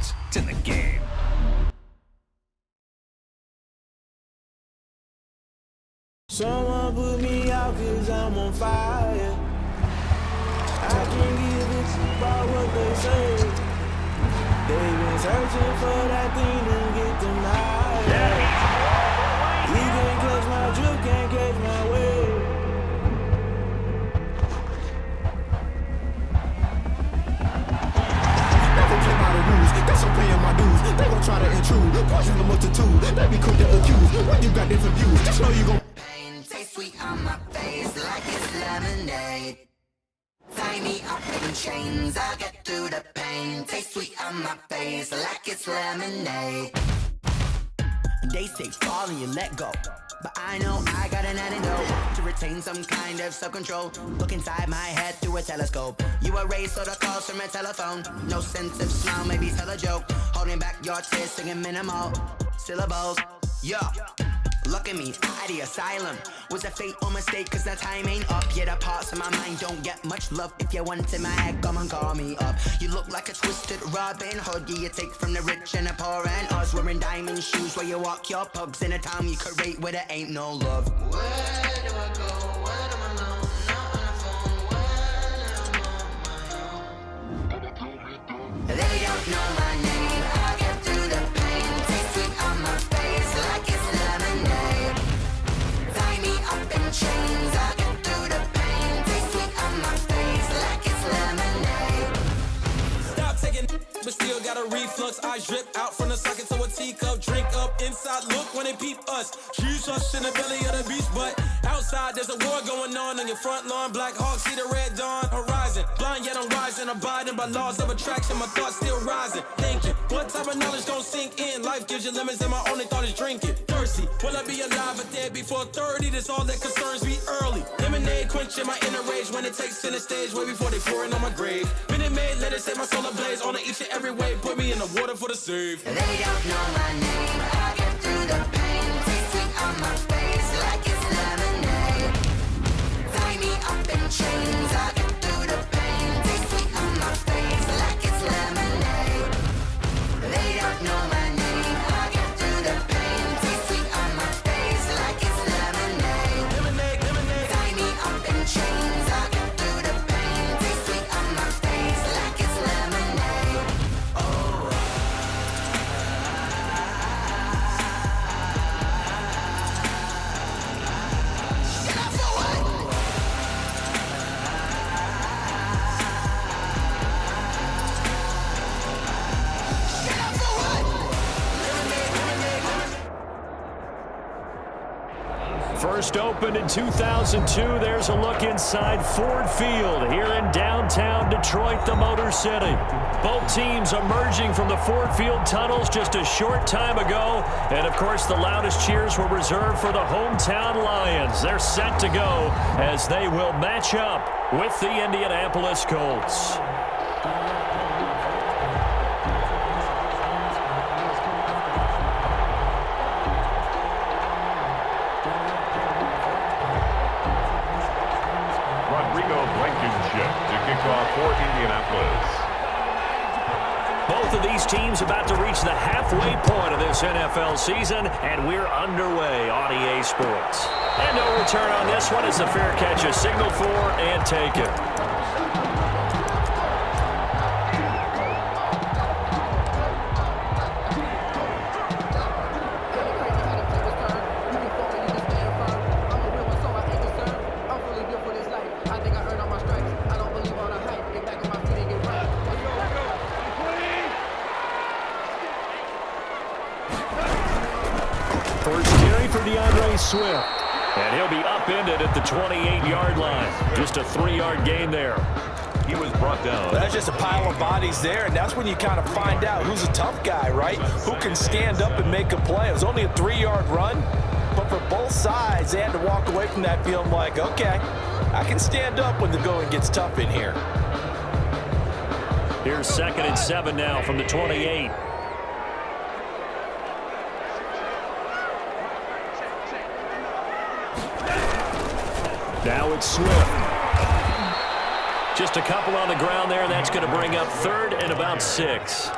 Sports. It's in the game. Someone put me out 'cause I'm on fire. I can't give a shit about what they say. They've been searching for that thing to get them higher. You can't catch my drift, can't catch my wave. Never play by the rules, guess I'm paying my dues. They gon' try to intrude, poison the multitude. They be quick to accuse, when you got different views, just know you gon' Taste sweet on my face like it's lemonade. Tie me up in chains, I'll get through the pain. Taste sweet on my face like it's lemonade. They say fall and you let go, but I know I got an antidote to retain some kind of self-control. Look inside my head through a telescope. You erase all the calls from a telephone. No sense of smile, maybe tell a joke. Holding back your tears, singing minimal syllables. Yeah. Look at me, out the asylum. Was a fate or mistake, cause the time ain't up. Yeah, the parts of my mind don't get much love. If you want in my head, come and call me up. You look like a twisted Robin Hood. Yeah, you take from the rich and the poor and us. Wearing diamond shoes where you walk your pugs in a town you could rate where there ain't no love. Where do I go? When I'm alone? Not on the phone. When I'm on my own. They don't know my name. I get through the pain. Taste sweet on my face like it's lemonade. Tie me up in chains. I get through the pain. Taste sweet on my face like it's lemonade. Stop taking, but still got a reflux. I drip out from the socket to a teacup. Drink up inside, look when they peep us. Choose us in the belly of the beast, but outside there's a war going on your front lawn. Black Hawk, see the red dawn horizon. Blind yet I'm rising, abiding by laws of attraction. My thoughts still rising, thinking what type of knowledge don't sink in. Life gives you lemons and my only thought is drinking. Thirsty, will I be alive or dead before 30? That's all that concerns me early. Lemonade quenching my inner rage when it takes center stage way before they pour it on my grave. Minute Maid, let it set my soul ablaze on each and every way. Put me in the water for the save. They don't know my name. I get through the pain. Taste sweet on my face like it's lemonade. Tie me up in chains. I get through the pain. Taste sweet on my face like it's lemonade. They don't know my name. I get through the pain. Taste sweet on my face like it's lemonade. Lemonade, lemonade. Tie me up in chains. I get through the pain. Taste sweet on my face like it's lemonade. Oh. Get up for what? Get up for what? First opened in 2002, there's a look inside Ford Field here in downtown Detroit, the Motor City. Both teams emerging from the Ford Field tunnels just a short time ago. And, of course, the loudest cheers were reserved for the hometown Lions. They're set to go as they will match up with the Indianapolis Colts. To kick off for Indianapolis. Both of these teams about to reach the halfway point of this NFL season, and we're underway on EA Sports. And no return on this one as the fair catch is signaled for and taken. Swift. And he'll be upended at the 28-yard line. Just a 3-yard gain there. He was brought down. That's just a pile of bodies there, and that's when you kind of find out who's a tough guy, right? Who can stand up and make a play. It was only a 3-yard run, but for both sides, they had to walk away from that feeling like, okay, I can stand up when the going gets tough in here. Here's 2nd and 7 now from the 28. Now it's Swift. Just a couple on the ground there, and that's going to bring up 3rd and about 6.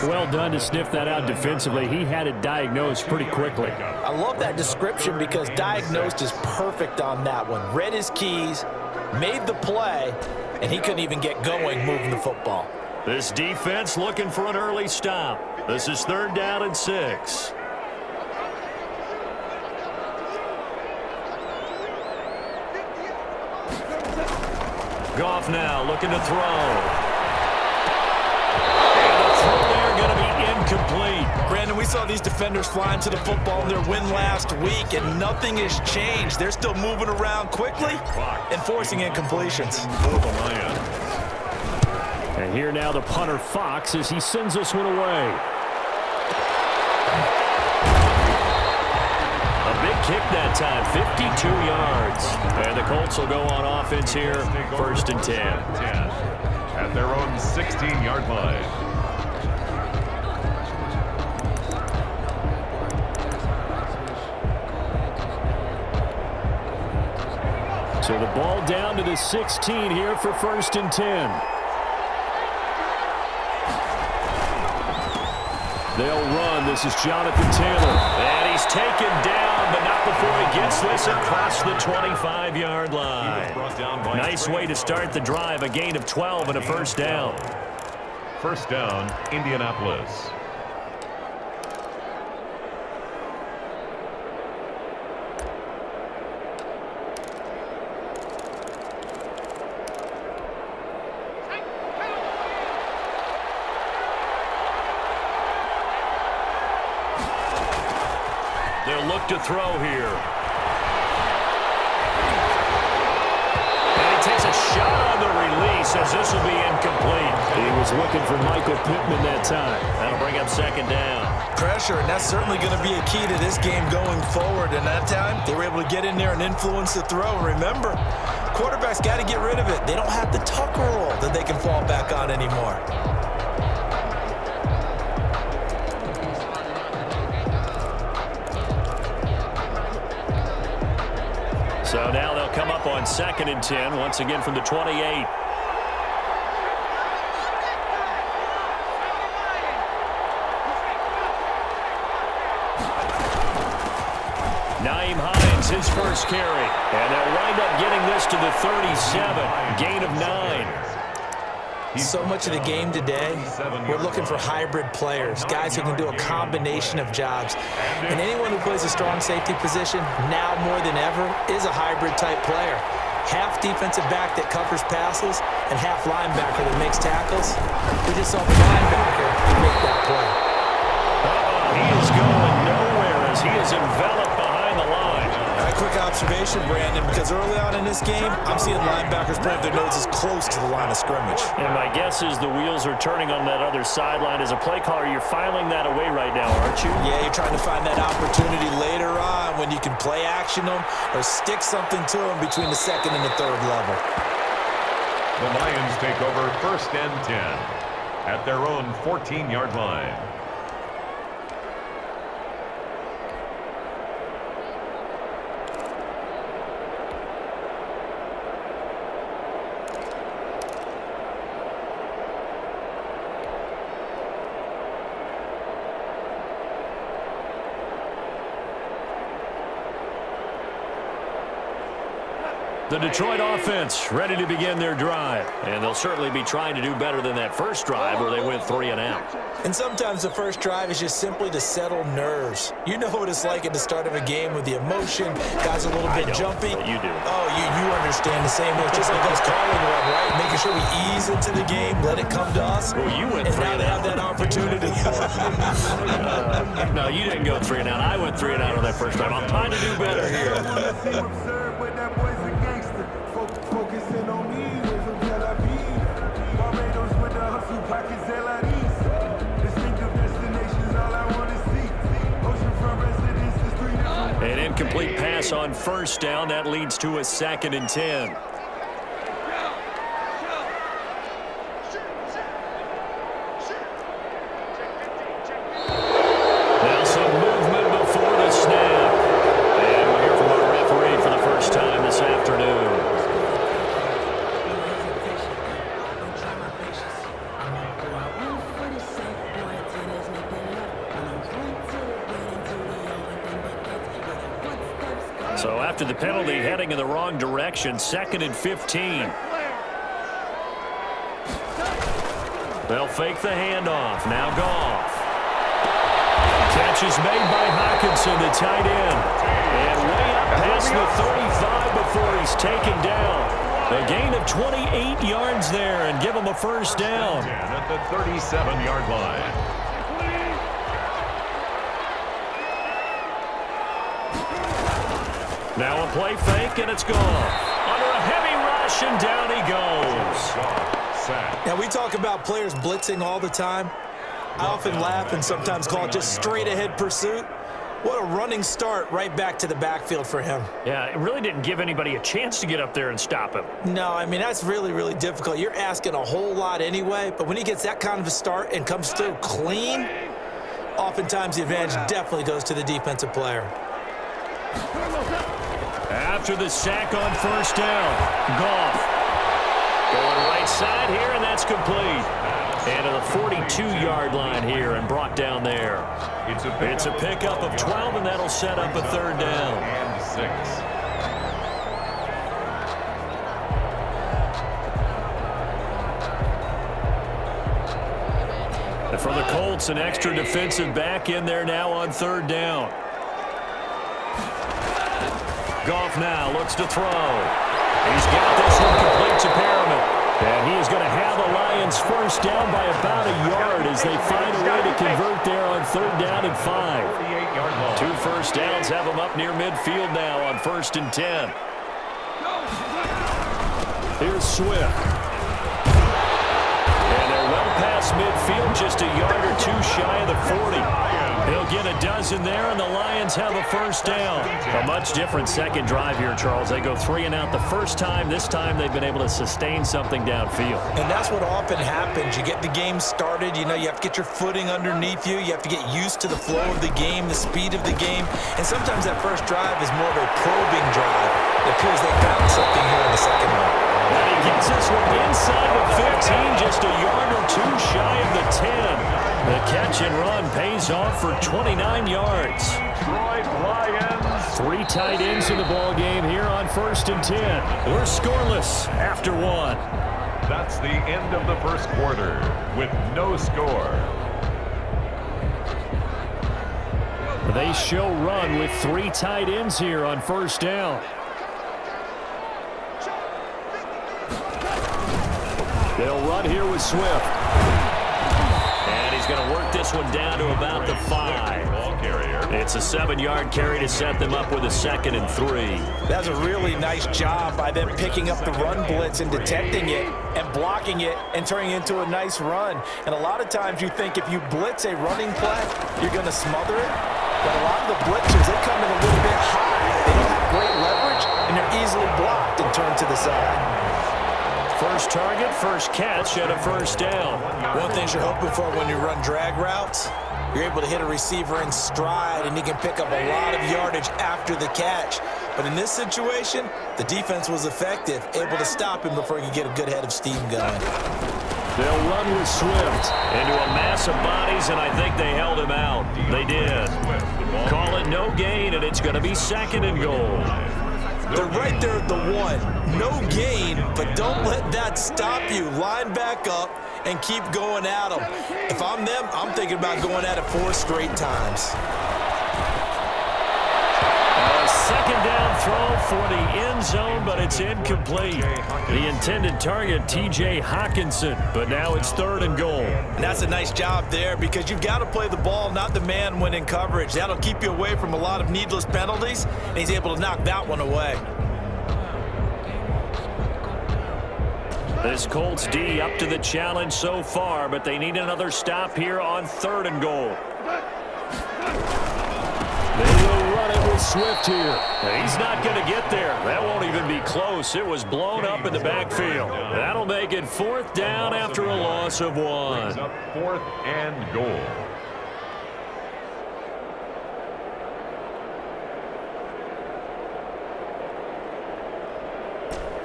Well done to sniff that out defensively. He had it diagnosed pretty quickly. I love that description because diagnosed is perfect on that one. Read his keys, made the play, and he couldn't even get going moving the football. This defense looking for an early stop. This is 3rd down and 6. Goff now looking to throw. Going to be incomplete. Brandon, we saw these defenders flying to the football in their win last week, and nothing has changed. They're still moving around quickly and forcing incompletions. And here now the punter Fox as he sends this one away. A big kick that time, 52 yards. And the Colts will go on offense here, 1st and 10. At their own 16-yard line. So the ball down to the 16 here for 1st and 10. They'll run. This is Jonathan Taylor. And he's taken down, but not before he gets this across the 25-yard line. Nice way to start the drive. A gain of 12 and a 1st down. 1st down, Indianapolis. They'll look to throw here. And he takes a shot on the release as this will be incomplete. He was looking for Michael Pittman that time. That'll bring up 2nd down. Pressure, and that's certainly going to be a key to this game going forward. And that time, they were able to get in there and influence the throw. And remember, quarterbacks got to get rid of it. They don't have the Tucker roll that they can fall back on anymore. So now they'll come up on 2nd and 10, once again from the 28. Naeem Hines, his first carry. And they'll wind up getting this to the 37. Gain of 9. So much of the game today, we're looking for hybrid players, guys who can do a combination of jobs. And anyone who plays a strong safety position, now more than ever, is a hybrid-type player. Half defensive back that covers passes and half linebacker that makes tackles. We just saw the linebacker make that play. He is going nowhere as he is enveloped behind the line. A quick observation, Brandon, because early on in this game, I'm seeing linebackers plant their noses close to the line of scrimmage. And my guess is the wheels are turning on that other sideline. As a play caller, you're filing that away right now, aren't you? Yeah, you're trying to find that opportunity later on when you can play action them or stick something to them between the 2nd and the 3rd level. The Lions take over 1st and 10 at their own 14-yard line. The Detroit offense ready to begin their drive. And they'll certainly be trying to do better than that first drive where they went 3 and out. And sometimes the first drive is just simply to settle nerves. You know what it's like at the start of a game with the emotion. Guys a little bit jumpy. You do. Oh, you understand the same way. Just like us calling one, right? Making sure we ease into the game, let it come to us. Well, you went 3 and now they have that opportunity. No, you didn't go 3 and out. I went 3 and out on that first drive. I'm trying to do better here. Focusing on me, we're from Tel Aviv. Barbados with the hustle pockets, LIDs. Distinctive destinations, all I want to see. Oceanfront residences, 3 different. An incomplete pass on first down. That leads to a 2nd and 10. Now some movement before the snap. And we'll hear from our referee for the first time this afternoon. So after the penalty, heading in the wrong direction, 2nd and 15. They'll fake the handoff. Now Goff. Catch is made by Hockenson, the tight end. And way up past the 35 before he's taken down. A gain of 28 yards there and give him a first down. At the 37-yard line. Now a play fake, and it's gone. Under a heavy rush, and down he goes. Now, we talk about players blitzing all the time. I often laugh and sometimes call it just straight-ahead pursuit. What a running start right back to the backfield for him. Yeah, it really didn't give anybody a chance to get up there and stop him. No, I mean, that's really, really difficult. You're asking a whole lot anyway, but when he gets that kind of a start and comes through clean, oftentimes the advantage definitely goes to the defensive player. After the sack on first down, Goff going right side here, and that's complete. And to the 42-yard line here and brought down there. It's a pickup of 12, and that'll set up a third down. And 6. And for the Colts, an extra defensive back in there now on third down. Goff now looks to throw. He's got this one complete to Perriman. And he is going to have the Lions first down by about a yard as they find a way to convert there on third down and 5. 2 first downs have them up near midfield now on 1st and 10. Here's Swift. And they're well past midfield, just a yard or 2 shy of the 40. He'll get a dozen there, and the Lions have a first down. A much different second drive here, Charles. They go 3 and out the first time. This time they've been able to sustain something downfield. And that's what often happens. You get the game started. You know, you have to get your footing underneath you. You have to get used to the flow of the game, the speed of the game. And sometimes that first drive is more of a probing drive. It appears they found something here in the second one. And he gets this one inside the 15, just a yard or 2 shy of the 10. The catch and run pays off for 29 yards. Detroit Lions. 3 tight ends in the ball game here on 1st and 10. We're scoreless after 1. That's the end of the first quarter with no score. They show run with 3 tight ends here on first down. They'll run here with Swift. And he's going to work this one down to about the 5. It's a 7-yard carry to set them up with a 2nd and 3. That's a really nice job by them picking up the run blitz and detecting it and blocking it and turning it into a nice run. And a lot of times you think if you blitz a running play, you're going to smother it. But a lot of the blitzers, they come in a little bit high. They don't have great leverage, and they're easily blocked and turned to the side. First target, first catch, and a first down. One thing you're hoping for when you run drag routes, you're able to hit a receiver in stride, and he can pick up a lot of yardage after the catch. But in this situation, the defense was effective, able to stop him before he could get a good head of steam going. They'll run with Swift into a mass of bodies, and I think they held him out. They did. Call it no gain, and it's going to be 2nd and goal. They're right there at the 1. No gain, but don't let that stop you. Line back up and keep going at them. If I'm them, I'm thinking about going at it 4 straight times. A 2nd down throw for the end zone, but it's incomplete. The intended target, T.J. Hockenson, but now it's 3rd and goal. And that's a nice job there because you've got to play the ball, not the man when in coverage. That'll keep you away from a lot of needless penalties, and he's able to knock that one away. This Colts D up to the challenge so far, but they need another stop here on 3rd and goal. They will run it with Swift here. He's not going to get there. That won't even be close. It was blown up in the backfield. That'll make it 4th down after a loss of 1. 4th and goal.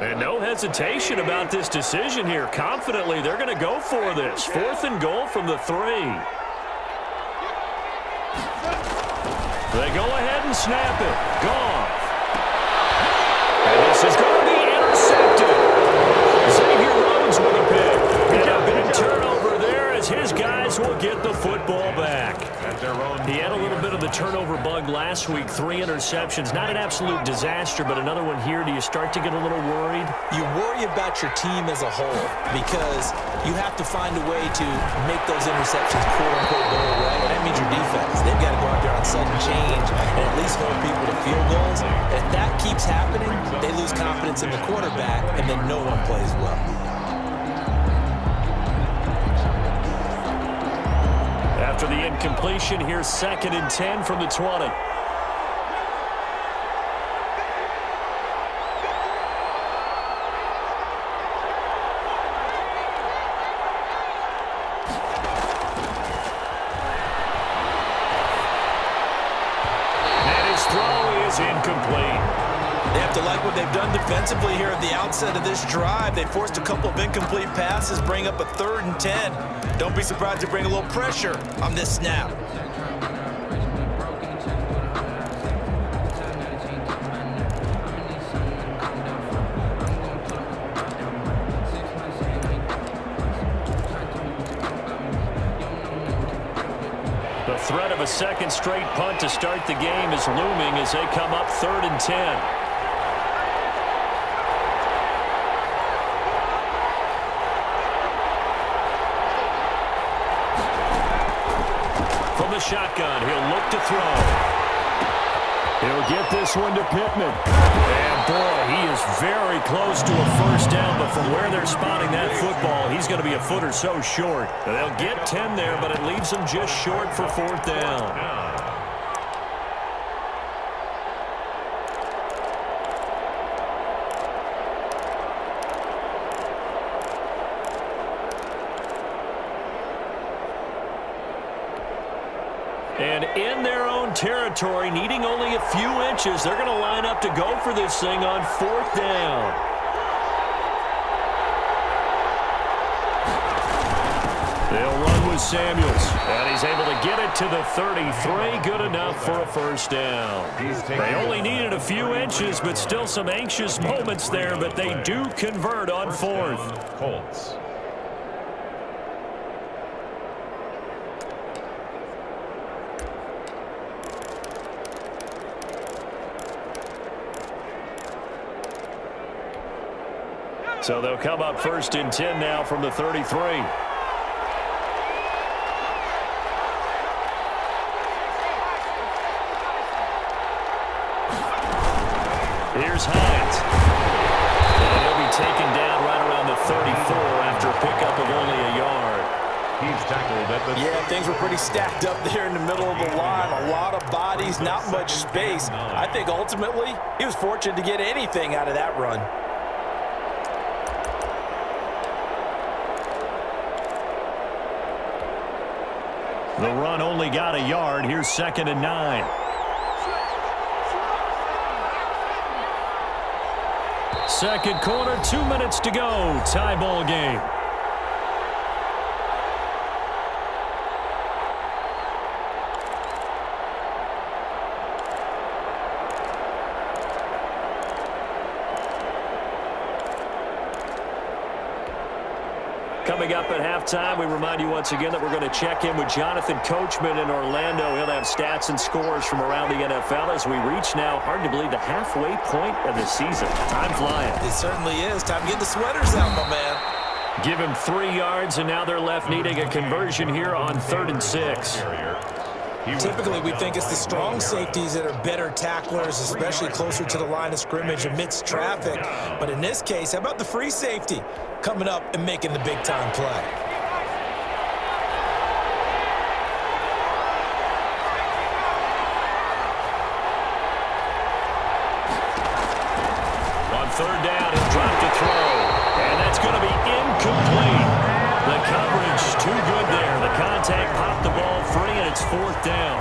And no hesitation about this decision here. Confidently, they're going to go for this. 4th and goal from the 3. They go ahead and snap it. Goff. This is going to be intercepted. Xavier Rhodes with a pick. And a big turnover there as his guys will get the football back. He had a little bit of the turnover bug last week, 3 interceptions. Not an absolute disaster, but another one here. Do you start to get a little worried? You worry about your team as a whole because you have to find a way to make those interceptions quote-unquote go away, and that means your defense. They've got to go out there on sudden change and at least hold people to field goals. And if that keeps happening, they lose confidence in the quarterback, and then no one plays well. After the incompletion, here's 2nd and 10 from the 20. And his throw is incomplete. They have to like what they've done defensively here at the outset of this drive. They forced a couple of incomplete passes, bring up a 3rd and 10. Don't be surprised to bring a little pressure on this snap. The threat of a second straight punt to start the game is looming as they come up 3rd and 10. From the shotgun, he'll look to throw. He'll get this one to Pittman. And boy, he is very close to a first down, but from where they're spotting that football, he's going to be a foot or so short. They'll get 10 there, but it leaves them just short for 4th down. And in their own territory, needing only a few inches, they're going to line up to go for this thing on 4th down. They'll run with Samuels, and he's able to get it to the 33. Good enough for a first down. They only needed a few inches, but still some anxious moments there, but they do convert on 4th. Colts. So they'll come up 1st and 10 now from the 33. Here's Hines. And he'll be taken down right around the 34 after a pickup of only a yard. He's tackled at the... Yeah, things were pretty stacked up there in the middle of the line. A lot of bodies, not much space. I think ultimately he was fortunate to get anything out of that run. The run only got a yard. Here's 2nd and 9. Second quarter, 2 minutes to go. Tie ball game. Coming up at halftime, we remind you once again that we're going to check in with Jonathan Coachman in Orlando. He'll have stats and scores from around the NFL as we reach now, hard to believe, the halfway point of the season. Time flying. It certainly is. Time to get the sweaters out, my man. Give him 3 yards, and now they're left needing a conversion here on 3rd and 6. Typically, we think it's the strong safeties that are better tacklers, especially closer to the line of scrimmage amidst traffic. But in this case, how about the free safety coming up and making the big-time play? On 3rd down, he'll drop to throw. And that's going to be incomplete. The coverage too good there. The contact popped the ball free, and it's 4th down.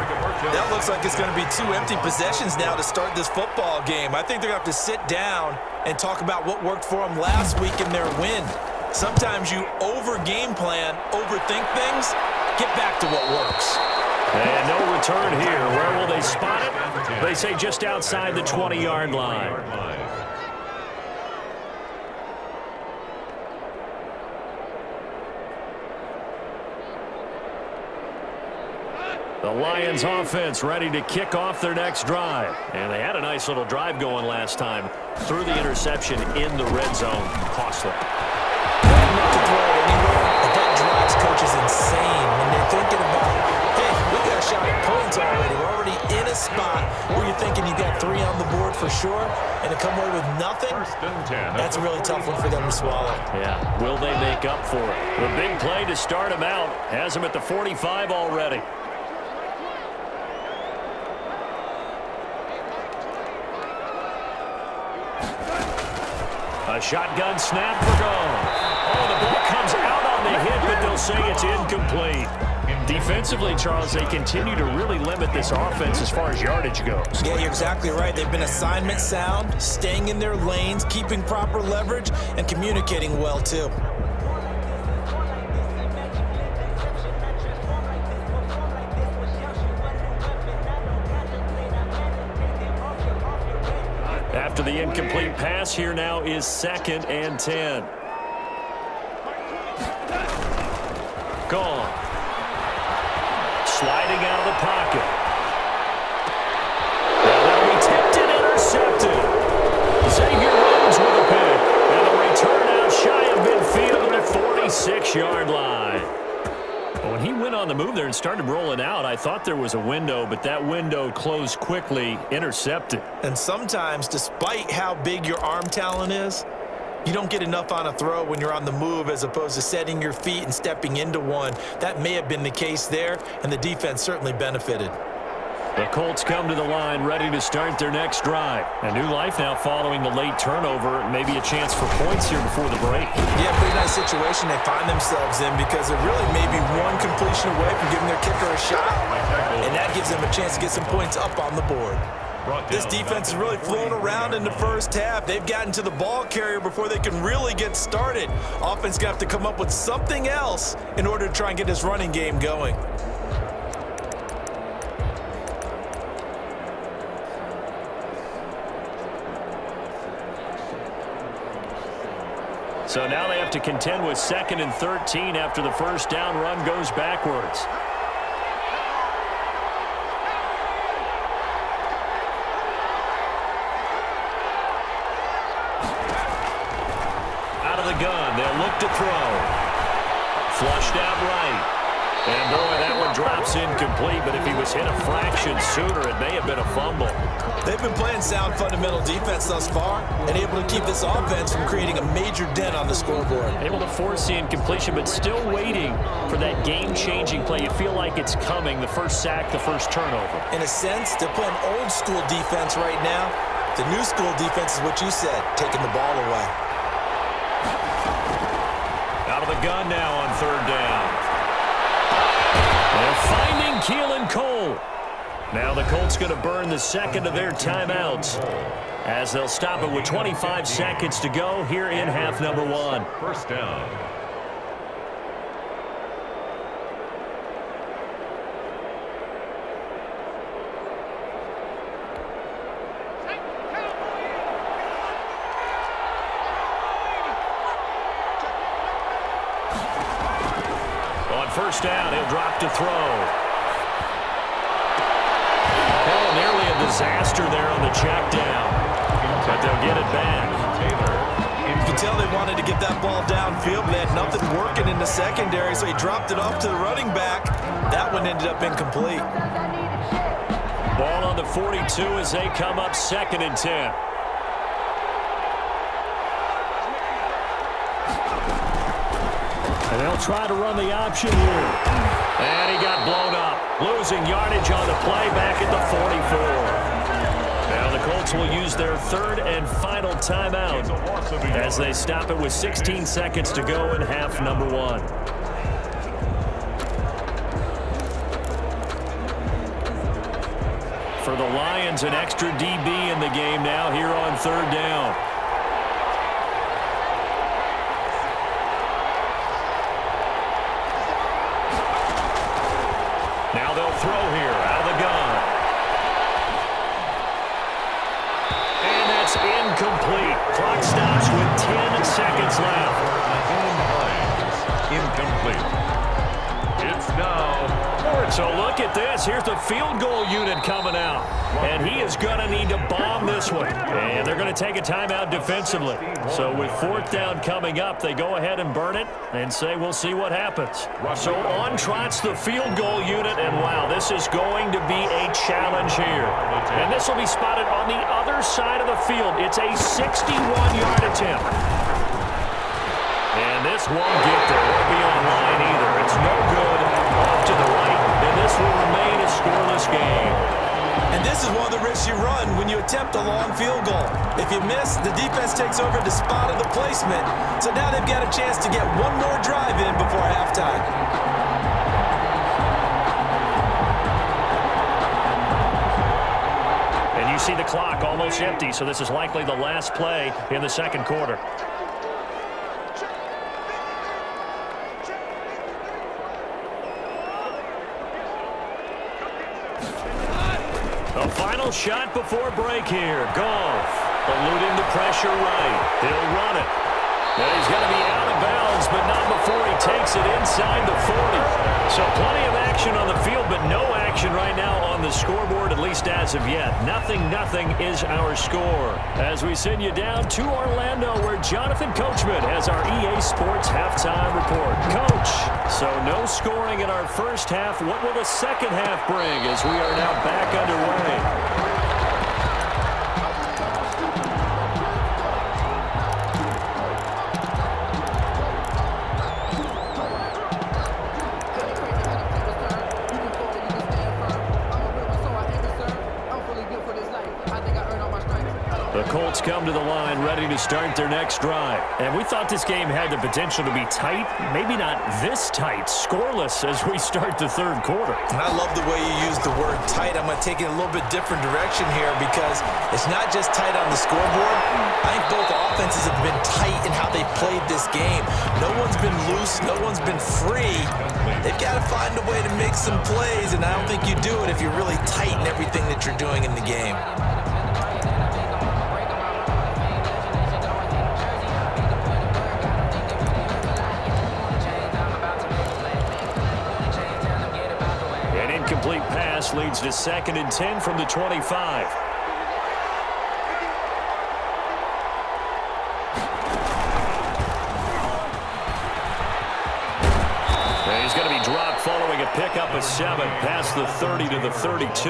That looks like it's going to be 2 empty possessions now to start this football game. I think they're going to have to sit down and talk about what worked for them last week in their win. Sometimes you over-game plan, overthink things, get back to what works. And no return here. Where will they spot it? They say just outside the 20-yard line. The Lions offense ready to kick off their next drive. And they had a nice little drive going last time. Threw the interception in the red zone. Costly. Not to throw it anywhere, but that drives coaches insane when they're thinking about, hey, we got a shot at points already. We're already in a spot where you're thinking you got 3 on the board for sure, and to come away with nothing, that's a really tough one for them to swallow. Yeah, will they make up for it? The big play to start him out has him at the 45 already. A shotgun snap for gone. Oh, the ball comes out on the hit, but they'll say it's incomplete. Defensively, Charles, they continue to really limit this offense as far as yardage goes. Yeah, you're exactly right. They've been assignment sound, staying in their lanes, keeping proper leverage, and communicating well, too. After the incomplete pass, here now is 2nd and 10. Gone. Sliding out of the pocket. Now that'll be tipped and intercepted. Xavier Rhodes with a pick. And a return out shy of midfield at the 46-yard line. When he went on the move there and started rolling out, I thought there was a window, but that window closed quickly, intercepted. And sometimes, despite how big your arm talent is, you don't get enough on a throw when you're on the move as opposed to setting your feet and stepping into one. That may have been the case there, and the defense certainly benefited. The Colts come to the line ready to start their next drive. A new life now following the late turnover. Maybe a chance for points here before the break. Yeah, pretty nice situation they find themselves in because they're really maybe one completion away from giving their kicker a shot, and that gives them a chance to get some points up on the board. This defense is really flown around in the first half. They've gotten to the ball carrier before they can really get started. Offense going to have to come up with something else in order to try and get this running game going. So now they have to contend with 2nd and 13 after the first down run goes backwards. Out of the gun, they'll look to throw. Flushed out right. And boy, that one drops incomplete, but if he was hit a fraction sooner, it may have been a fumble. They've been playing sound fundamental defense thus far and able to keep this offense from creating a major dent on the scoreboard. Able to force the incompletion, but still waiting for that game-changing play. You feel like it's coming, the first sack, the first turnover. In a sense, they're playing old-school defense right now. The new school defense is what you said, taking the ball away. Out of the gun now on 3rd down. They're finding Keelan Cole. Now the Colts going to burn the 2nd of their timeouts as they'll stop it with 25 seconds to go here in half number 1. First down. On first down, he'll drop to throw. Nearly a disaster there on the check down, but they'll get it back. You can tell they wanted to get that ball downfield, but they had nothing working in the secondary, so he dropped it off to the running back. That one ended up incomplete. Ball on the 42 as they come up 2nd and 10. And they'll try to run the option here. And he got blown up. Losing yardage on the play back at the 44. Now the Colts will use their 3rd and final timeout as they stop it with 16 seconds to go in half number 1. For the Lions, an extra DB in the game now here on 3rd down. Now they'll throw here out of the gun. And that's incomplete. Clock stops with 10 seconds left. Incomplete. It's now 4th So look at this. Here's the field goal unit coming out. And he is going to need to bomb this one. And they're going to take a timeout defensively. So with 4th down coming up, they go ahead and burn it and say we'll see what happens. So on trots the field goal unit. And wow, this is going to be a challenge here. And this will be spotted on the other side of the field. It's a 61-yard attempt. And this won't get there. Won't be online either. It's no good. Off to the right. And this will remain a scoreless game. And this is one of the risks you run when you attempt a long field goal. If you miss, the defense takes over the spot of the placement. So now they've got a chance to get one more drive in before halftime. And you see the clock almost empty, so this is likely the last play in the second quarter. A final shot before break here. Goff eluding the pressure right. He'll run it. And he's going to be out of bounds, but not before he takes it inside the 40. So plenty of action on the field, but no action right now on the scoreboard, at least as of yet. 0-0 is our score. As we send you down to Orlando, where Jonathan Coachman has our EA Sports halftime report. Coach, so no scoring in our first half. What will the second half bring as we are now back underway? The Colts come to the line ready to start their next drive. And we thought this game had the potential to be tight. Maybe not this tight. Scoreless as we start the third quarter. And I love the way you use the word tight. I'm going to take it a little bit different direction here because it's not just tight on the scoreboard. I think both offenses have been tight in how they played this game. No one's been loose. No one's been free. They've got to find a way to make some plays, and I don't think you do it if you're really tight in everything that you're doing in the game. Incomplete pass leads to 2nd and 10 from the 25. And he's going to be dropped following a pickup of 7 past the 30 to the 32.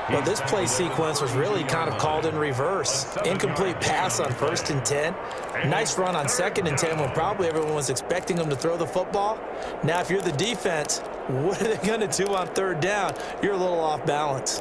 Well, this play sequence was really kind of called in reverse. Incomplete pass on 1st and 10. Nice run on 2nd and 10 when probably everyone was expecting them to throw the football. Now, if you're the defense, what are they going to do on 3rd down? You're a little off balance.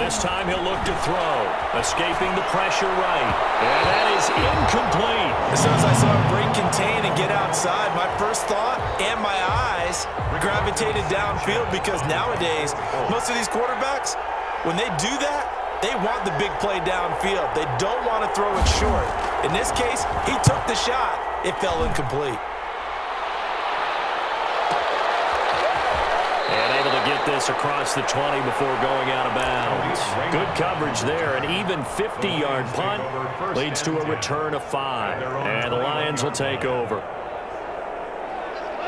This time he'll look to throw, escaping the pressure right. And that is incomplete. As soon as I saw him break contain and get outside, my first thought and my eyes gravitated downfield because nowadays, most of these quarterbacks, when they do that, they want the big play downfield. They don't want to throw it short. In this case, he took the shot. It fell incomplete. Get this across the 20 before going out of bounds. Good coverage there. An even 50-yard punt leads to a return of 5. And the Lions will take over.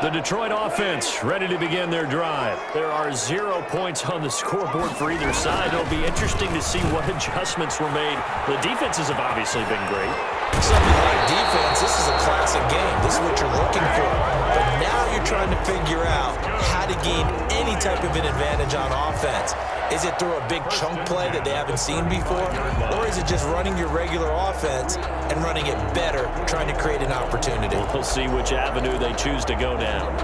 The Detroit offense ready to begin their drive. There are 0 points on the scoreboard for either side. It'll be interesting to see what adjustments were made. The defenses have obviously been great. Something like defense, this is a classic game. This is what you're looking for. But now you're trying to figure out how to gain any type of an advantage on offense. Is it through a big chunk play that they haven't seen before? Or is it just running your regular offense and running it better, trying to create an opportunity? We'll see which avenue they choose to go down.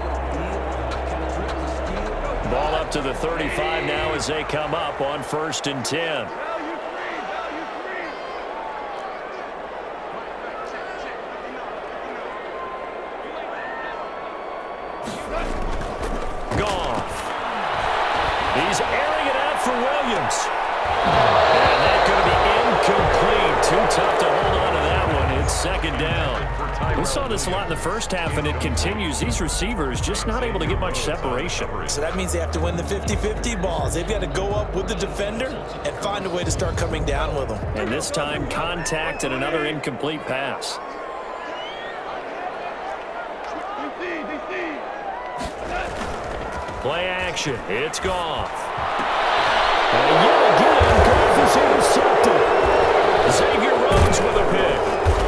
Ball up to the 35 now as they come up on 1st and 10. He's airing it out for Williams. And that's going to be incomplete. Too tough to hold on to that one. it's second down. We saw this a lot in the first half, and it continues. These receivers just not able to get much separation. So that means they have to win the 50-50 balls. They've got to go up with the defender and find a way to start coming down with them. And this time, contact and another incomplete pass. Play action. It's Goff. And yet again, Goff is intercepted. Xavier Rhodes with a pick.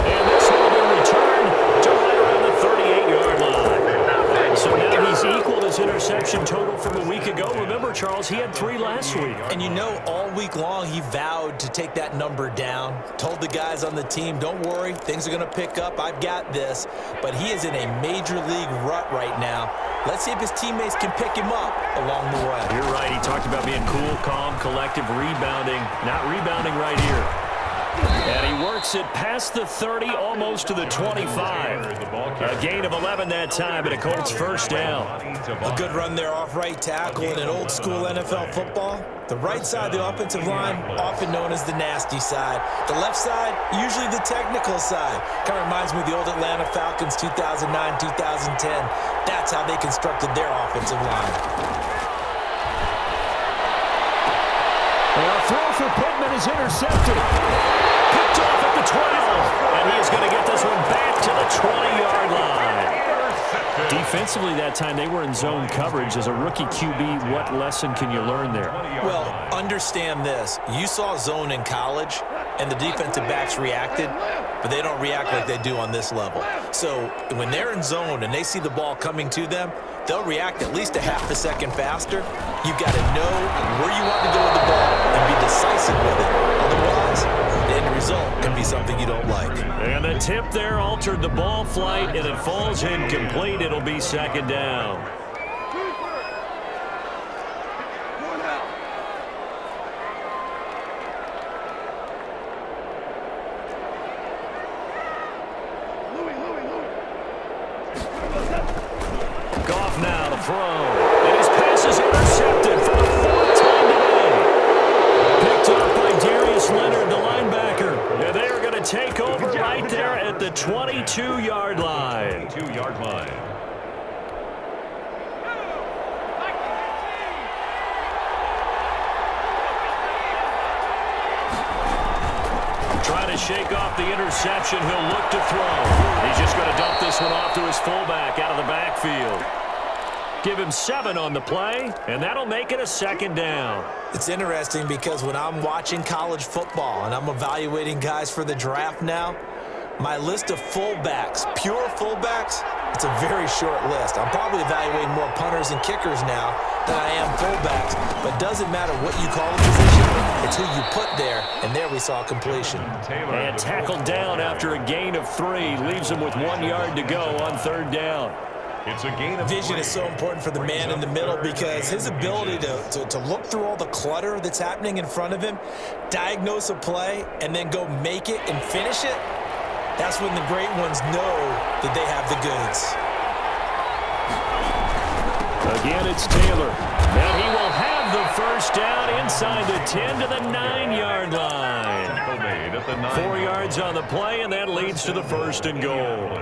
And this will be returned to right around the 38-yard line. So now he's equaled his interception total from a week ago. Remember, Charles, he had 3 last week. And you know, all week long, he vowed to take that number down. Told the guys on the team, don't worry, things are going to pick up. I've got this. But he is in a major league rut right now. Let's see if his teammates can pick him up along the way. You're right. He talked about being cool, calm, collective, rebounding. Not rebounding right here. And he works it past the 30, almost to the 25. A gain of 11 that time, and a Colts first down. A good run there off right tackle in an old-school NFL football. The right side of the offensive line, often known as the nasty side. The left side, usually the technical side. Kind of reminds me of the old Atlanta Falcons 2009, 2010. That's how they constructed their offensive line. A throw for Pittman is intercepted. Picked off at the 12. And he is going to get this one back to the 20-yard line. Defensively that time, they were in zone coverage. As a rookie QB, what lesson can you learn there? Well, understand this. You saw zone in college, and the defensive backs reacted, but they don't react like they do on this level. So when they're in zone and they see the ball coming to them, they'll react at least a half a second faster. You've got to know where you want to go with the ball and be decisive with it. Otherwise, the end result can be something you don't like. And the tip there altered the ball flight, and it falls incomplete. It'll be second down. Goff now to throw. And his pass is intercepted for the 4th time today. Picked up by Darius Leonard, the linebacker. And they are going to take over right there at the 22-yard line. 22-yard line. Trying to shake off the interception. He'll look to throw. He's just going to dump this one off to his fullback out of the backfield. Give him 7 on the play, and that'll make it a second down. It's interesting because when I'm watching college football and I'm evaluating guys for the draft now, my list of fullbacks, pure fullbacks, it's a very short list. I'm probably evaluating more punters and kickers now than I am fullbacks, but it doesn't matter what you call a position, it's who you put there, and there we saw completion. And tackled down after a gain of 3, leaves him with 1 yard to go on 3rd down. It's a gain of 3. Vision is so important for the man in the middle because his ability to look through all the clutter that's happening in front of him, diagnose a play, and then go make it and finish it, that's when the great ones know that they have the goods. Again, it's Taylor. And he will have the first down inside the 10 to the 9-yard line. 4 yards on the play, and that leads to the 1st and goal.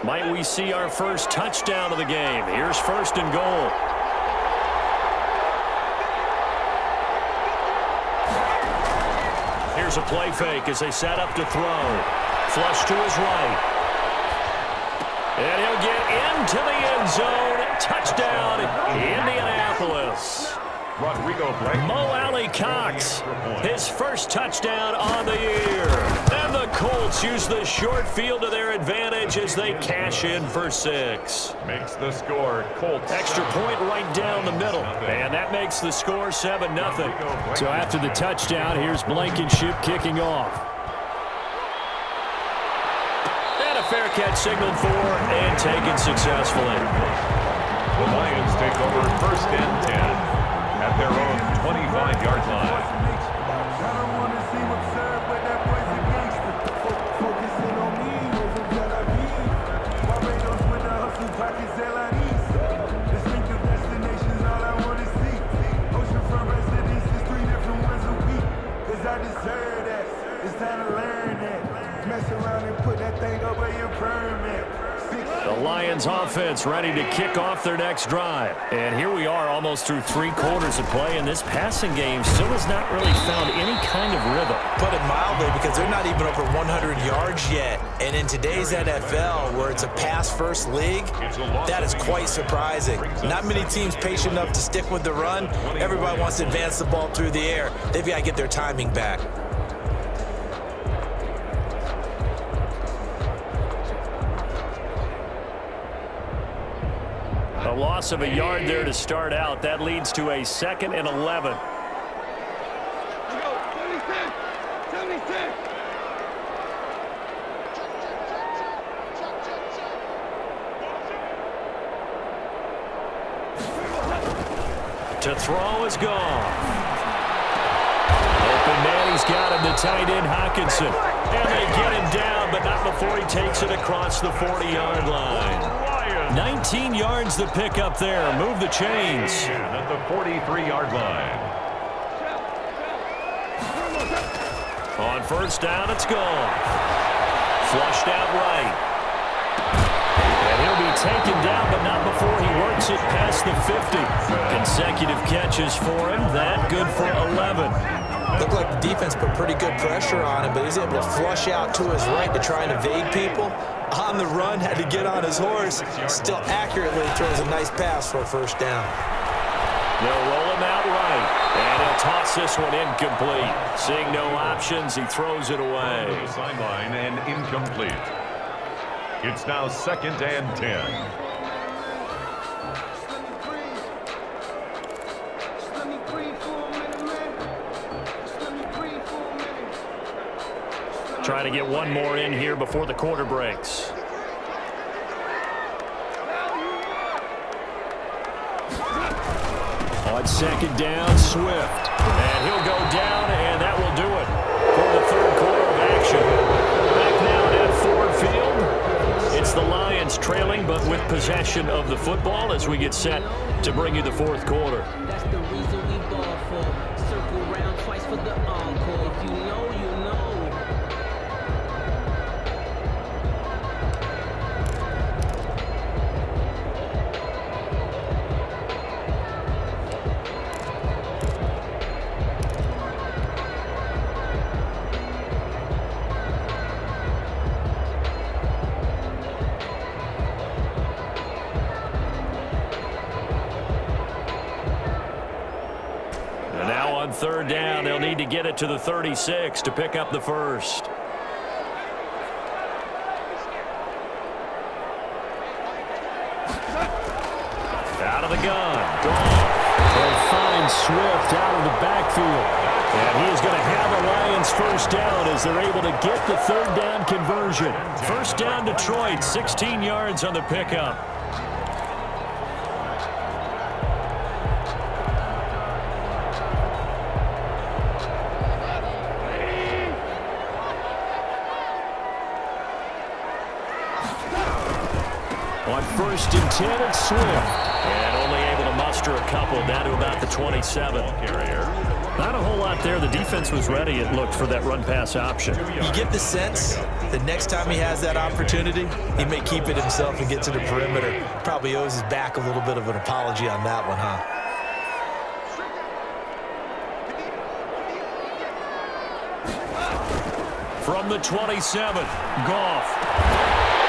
Might we see our first touchdown of the game? Here's 1st and goal. Here's a play fake as they set up to throw. Flush to his right. And he'll get into the end zone. Touchdown, Indianapolis. Rodrigo Mo Alley Cox, his first touchdown on the year. And the Colts use the short field to their advantage as they cash in for 6. makes the score. Colts. Extra point right down the middle. And that makes the score 7-0. So after the touchdown, here's Blankenship kicking off. And a fair catch signaled for and taken successfully. The Lions take over 1st and 10 at their own 25-yard line. I deserve that. It's time to learn that. Mess around and put that thing up where your permit. The Lions offense ready to kick off their next drive. And here we are almost through 3 quarters of play, and this passing game still has not really found any kind of rhythm. Put it mildly, because they're not even over 100 yards yet. And in today's NFL, where it's a pass-first league, that is quite surprising. Not many teams patient enough to stick with the run. Everybody wants to advance the ball through the air. They've got to get their timing back. A loss of a yard there to start out. That leads to a 2nd and 11. To throw is gone. Open man, he's got him, the tight end Hockenson. And they get him down, but not before he takes it across the 40-yard line. 19 yards to pick up there. Move the chains. At the 43-yard line. On first down, it's gone. Flushed out right. And he'll be taken down, but not before he works it past the 50. Consecutive catches for him. That good for 11. Looked like the defense put pretty good pressure on him, but he's able to flush out to his right to try and evade people. On the run, had to get on his horse. Still accurately throws a nice pass for a first down. They'll roll him out right, and he'll toss this one incomplete. Seeing no options, he throws it away. To the sideline and incomplete. It's now 2nd and 10. Trying to get one more in here before the quarter breaks. On 2nd down, Swift. And he'll go down, and that will do it for the 3rd quarter of action. Back now at Ford Field. It's the Lions trailing, but with possession of the football as we get set to bring you the 4th quarter. That's the reason we ball for. Circle round twice for the encore. If you know, you know. And now on 3rd down, they'll need to get it to the 36 to pick up the first. Out of the gun. They'll find Swift out of the backfield. And he is going to have a Lions first down as they're able to get the 3rd down conversion. First down, Detroit, 16 yards on the pickup. On 1st and 10, it's Swift. And only able to muster a couple down to about the 27. Not a whole lot there. The defense was ready, it looked, for that run-pass option. You get the sense that next time he has that opportunity, he may keep it himself and get to the perimeter. Probably owes his back a little bit of an apology on that one, huh? From the 27, Goff.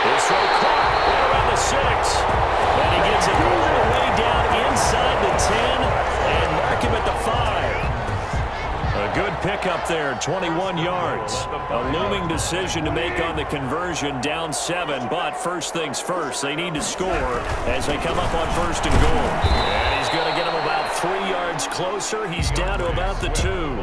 This throw caught right around the 6. And he gets it all the way down inside the 10 and mark him at the 5. A good pickup there, 21 yards. A looming decision to make on the conversion, down 7. But first things first, they need to score as they come up on 1st and goal. And he's going to get him about 3 yards closer. He's down to about the 2.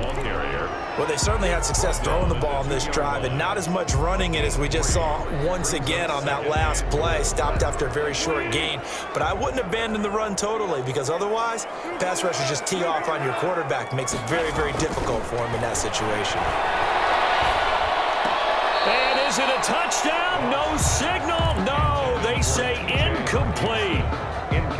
Well, they certainly had success throwing the ball on this drive, and not as much running it as we just saw once again on that last play. Stopped after a very short gain. But I wouldn't abandon the run totally, because otherwise, pass rushers just tee off on your quarterback. Makes it very, very difficult for him in that situation. And is it a touchdown? No signal. No, they say incomplete.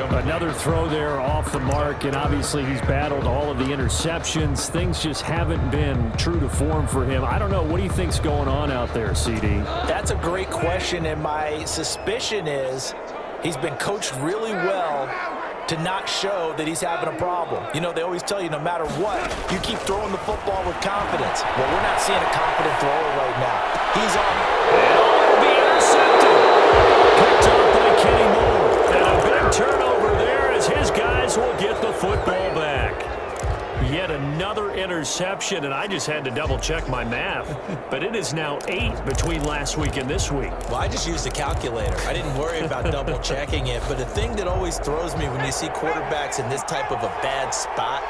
Another throw there off the mark, and obviously he's battled all of the interceptions. Things just haven't been true to form for him. I don't know. What do you think's going on out there, CD? That's a great question, and my suspicion is he's been coached really well to not show that he's having a problem. You know, they always tell you no matter what, you keep throwing the football with confidence. Well, we're not seeing a confident thrower right now. He's on. It'll be intercepted. Picked up by Kenny Moore. And a big turnover there as his guys will get the football back. Yet another interception, and I just had to double-check my math. But it is now 8 between last week and this week. Well, I just used a calculator. I didn't worry about double-checking it. But the thing that always throws me when you see quarterbacks in this type of a bad spot,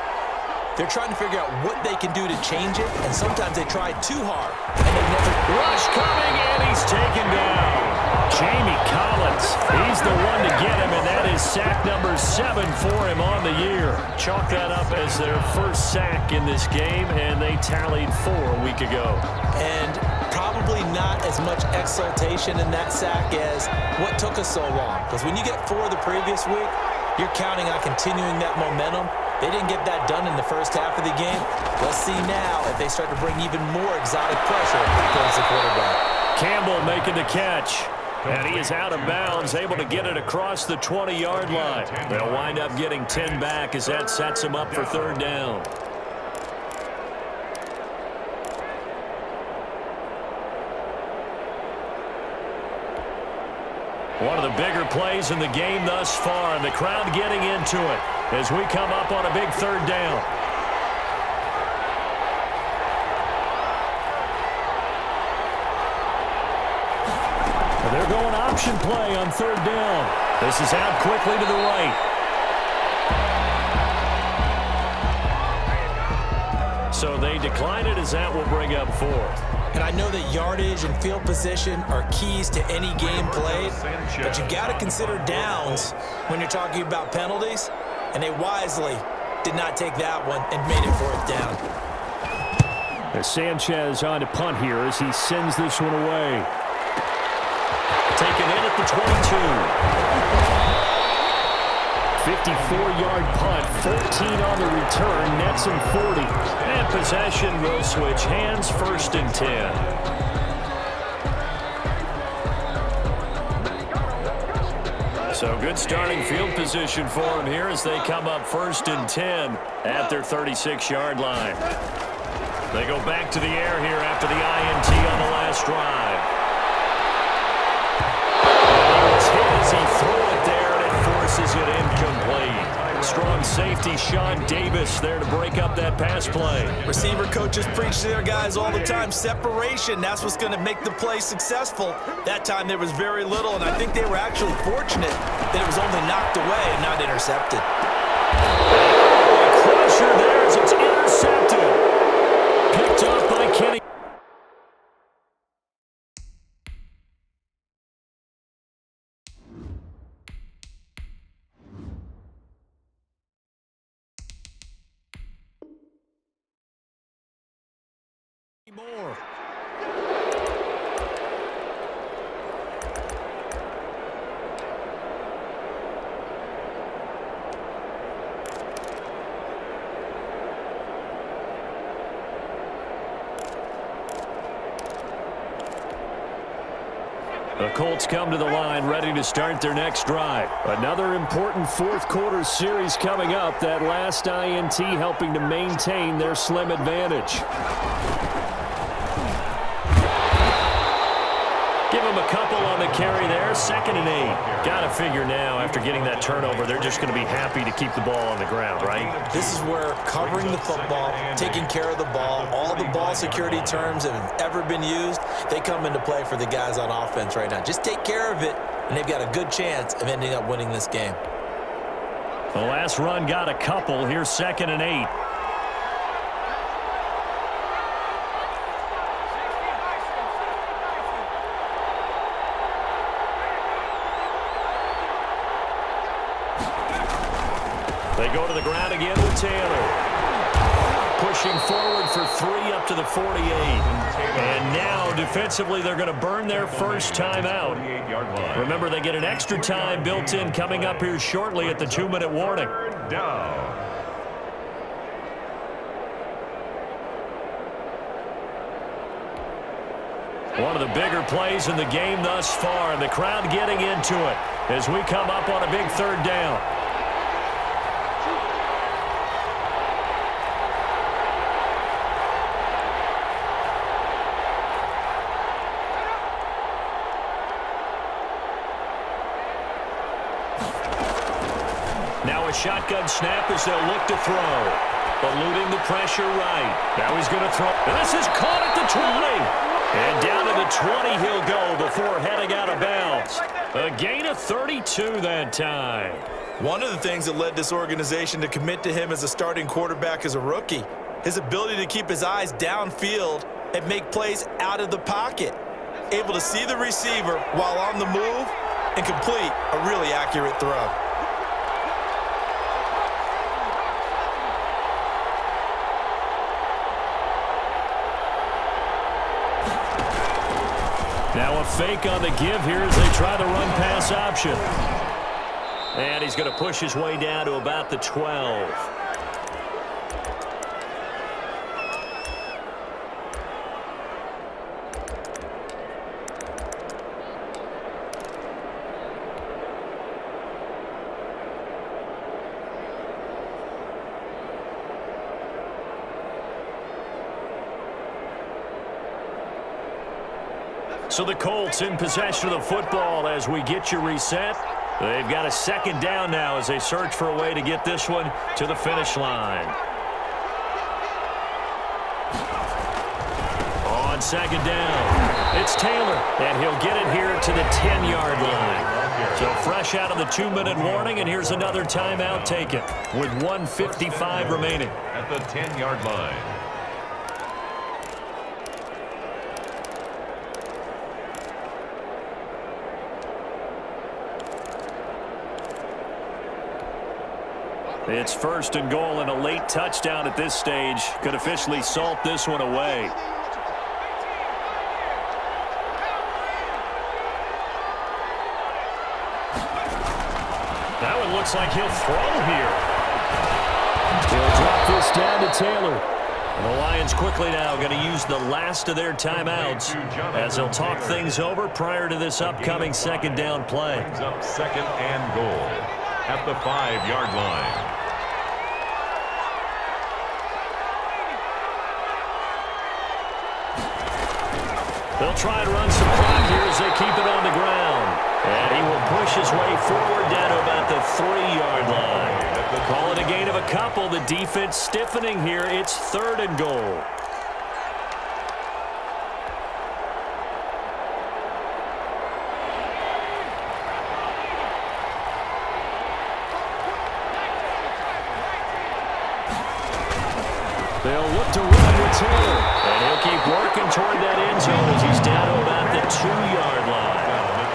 they're trying to figure out what they can do to change it, and sometimes they try too hard. And they never... Rush coming, and he's taken down. Jamie Collins, he's the one to get him, and that is sack number 7 for him on the year. Chalk that up as their first sack in this game, and they tallied 4 a week ago. And probably not as much exultation in that sack as what took us so long. Because when you get 4 the previous week, you're counting on continuing that momentum. They didn't get that done in the first half of the game. Let's see now if they start to bring even more exotic pressure towards the quarterback. Campbell making the catch. And he is out of bounds, able to get it across the 20-yard line. They'll wind up getting 10 back as that sets him up for 3rd down. One of the bigger plays in the game thus far, and the crowd getting into it as we come up on a big 3rd down. They're going option play on 3rd down. This is out quickly to the right. So they decline it as that will bring up 4th. And I know that yardage and field position are keys to any game played, but you've got to consider downs when you're talking about penalties, and they wisely did not take that one and made it 4th down. As Sanchez on to punt here as he sends this one away. Taken in at the 22. 54-yard punt, 14 on the return, nets him 40. And possession will switch hands, 1st and 10. So good starting field position for him here as they come up 1st and 10 at their 36-yard line. They go back to the air here after the INT on the last drive. He threw it there, and it forces it incomplete. Strong safety Sean Davis there to break up that pass play. Receiver coaches preach to their guys all the time. Separation, that's what's going to make the play successful. That time there was very little, and I think they were actually fortunate that it was only knocked away and not intercepted. Crusher there as it's intercepted. Picked up by Kenny. More. The Colts come to the line ready to start their next drive. Another important 4th quarter series coming up. That last INT helping to maintain their slim advantage. Give him a couple on the carry there. 2nd and 8. Got to figure now after getting that turnover, they're just going to be happy to keep the ball on the ground, right? This is where covering the football, taking care of the ball, all the ball security terms that have ever been used, they come into play for the guys on offense right now. Just take care of it, and they've got a good chance of ending up winning this game. The last run got a couple. Here's 2nd and 8. They go to the ground again with Taylor. Pushing forward for 3 up to the 48. And now So defensively, they're going to burn their first timeout. Remember, they get an extra time built in coming up here shortly at the 2-minute warning. Down. One of the bigger plays in the game thus far, and the crowd getting into it as we come up on a big third down. Now a shotgun snap as they'll look to throw. Eluding the pressure right. Now he's going to throw. And this is caught at the 20. And down to the 20 he'll go before heading out of bounds. A gain of 32 that time. One of the things that led this organization to commit to him as a starting quarterback as a rookie, his ability to keep his eyes downfield and make plays out of the pocket. Able to see the receiver while on the move and complete a really accurate throw. Now a fake on the give here as they try the run-pass option. And he's going to push his way down to about the 12. So the Colts in possession of the football as we get you reset. They've got a second down now as they search for a way to get this one to the finish line. On second down, it's Taylor, and he'll get it here to the 10-yard line. So fresh out of the 2-minute warning, and here's another timeout taken with 1:55 remaining. At the 10-yard line. It's first and goal, and a late touchdown at this stage could officially salt this one away. That one looks like he'll throw here. He'll drop this down to Taylor. And the Lions quickly now going to use the last of their timeouts as they'll talk things over prior to this upcoming second down play. Brings up second and goal at the 5-yard line. They'll try and run some clock here as they keep it on the ground. And he will push his way forward down to about the 3-yard line. Call it a gain of a couple. The defense stiffening here. It's third and goal. They'll look to run with Taylor. And he'll keep working toward that end zone as he's down to about the 2-yard line.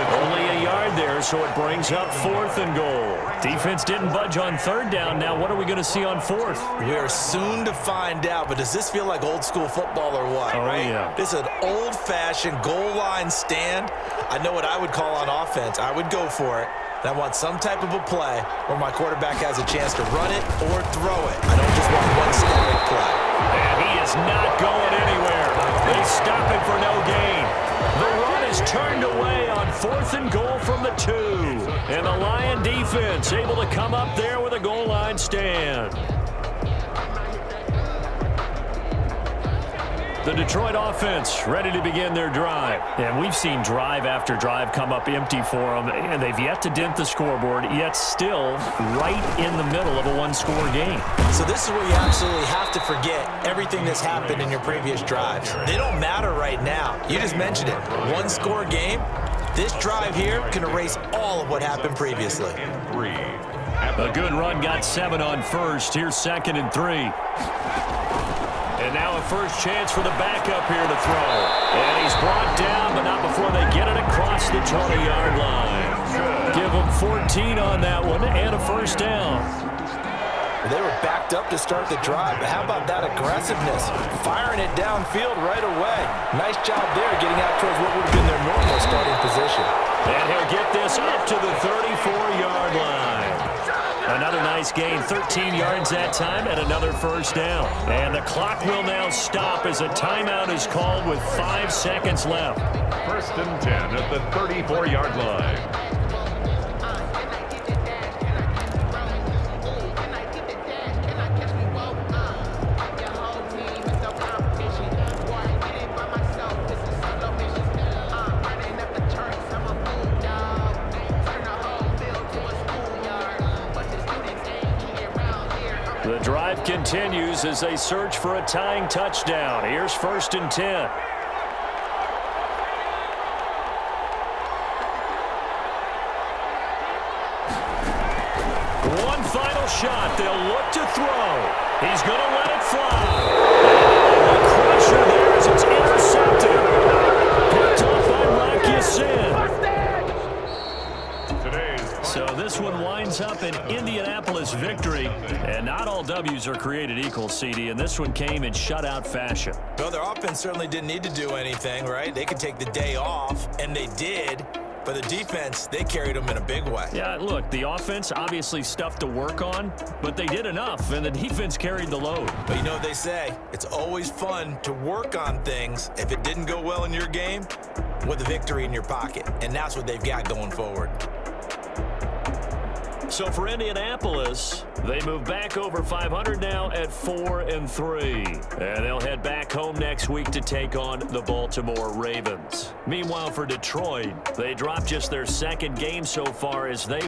Only a yard there, so it brings up fourth and goal. Defense didn't budge on third down. Now what are we going to see on fourth? We're soon to find out, but does this feel like old school football or what? Oh, right? Yeah. This is an old-fashioned goal line stand. I know what I would call on offense. I would go for it. And I want some type of a play where my quarterback has a chance to run it or throw it. I don't just want one static play. And he is not going anywhere. They stop him for no gain. The run is turned away on fourth and goal from the 2. And the Lion defense able to come up there with a goal line stand. The Detroit offense ready to begin their drive. And we've seen drive after drive come up empty for them, and they've yet to dent the scoreboard, yet still right in the middle of a one-score game. So this is where you absolutely have to forget everything that's happened in your previous drives. They don't matter right now. You just mentioned it. One-score game. This drive here can erase all of what happened previously. A good run got 7 on first. Here's second and 3. And now a first chance for the backup here to throw. And he's brought down, but not before they get it across the 20-yard line. Give him 14 on that one and a first down. They were backed up to start the drive, but how about that aggressiveness? Firing it downfield right away. Nice job there getting out towards what would have been their normal starting position. And he'll get this up to the 34-yard line. Another nice gain, 13 yards that time, and another first down. And the clock will now stop as a timeout is called with 5 seconds left. 1st and 10 at the 34-yard line. The drive continues as they search for a tying touchdown. Here's 1st and 10. One final shot. They'll look to throw. He's going to let it fly. And the crusher there as it's intercepted. Picked off by Rocky Sin. So this one winds up an Indianapolis victory. And not all W's are created equal, CD. And this one came in shutout fashion. Well, their offense certainly didn't need to do anything, right? They could take the day off, and they did. But the defense, they carried them in a big way. Yeah, look, the offense, obviously stuff to work on, but they did enough, and the defense carried the load. But you know what they say, it's always fun to work on things if it didn't go well in your game with a victory in your pocket. And that's what they've got going forward. So for Indianapolis, they move back over 500 now at 4-3. And they'll head back home next week to take on the Baltimore Ravens. Meanwhile, for Detroit, they dropped just their 2nd game so far as they